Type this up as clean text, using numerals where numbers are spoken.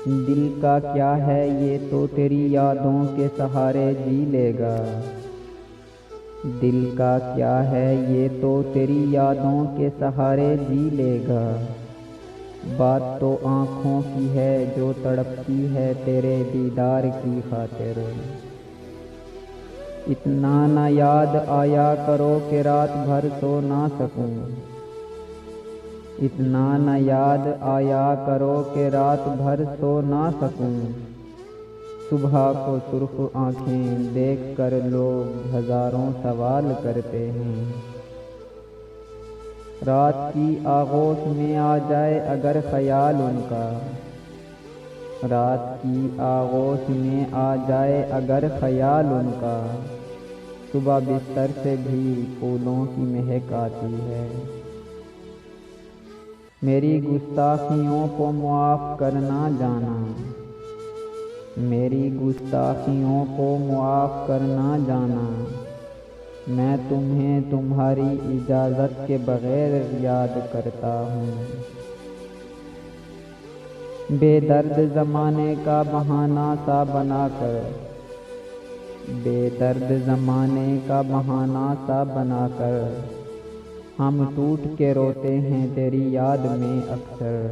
دل کا کیا ہے یہ تو تیری یادوں کے سہارے جی لے گا، دل کا کیا ہے یہ تو تیری یادوں کے سہارے جی لے گا۔ بات تو آنکھوں کی ہے جو تڑپتی ہے تیرے دیدار کی خاطر، اتنا نہ یاد آیا کرو کہ رات بھر سو نہ سکوں، اتنا نہ یاد آیا کرو کہ رات بھر سو نہ سکوں۔ صبح کو سرخ آنکھیں دیکھ کر لوگ ہزاروں سوال کرتے ہیں، رات کی آغوش میں آ جائے اگر خیال ان کا، رات کی آغوش میں آ جائے اگر خیال ان کا، صبح بستر سے بھی پھولوں کی مہک آتی ہے۔ میری گستاخیوں کو معاف کرنا جانا، میری گستاخیوں کو معاف کرنا جانا، میں تمہیں تمہاری اجازت کے بغیر یاد کرتا ہوں۔ بے درد زمانے کا بہانہ سا بنا کر، بے درد زمانے کا بہانہ سا بنا کر، ہم ٹوٹ کے روتے ہیں تیری یاد میں اکثر۔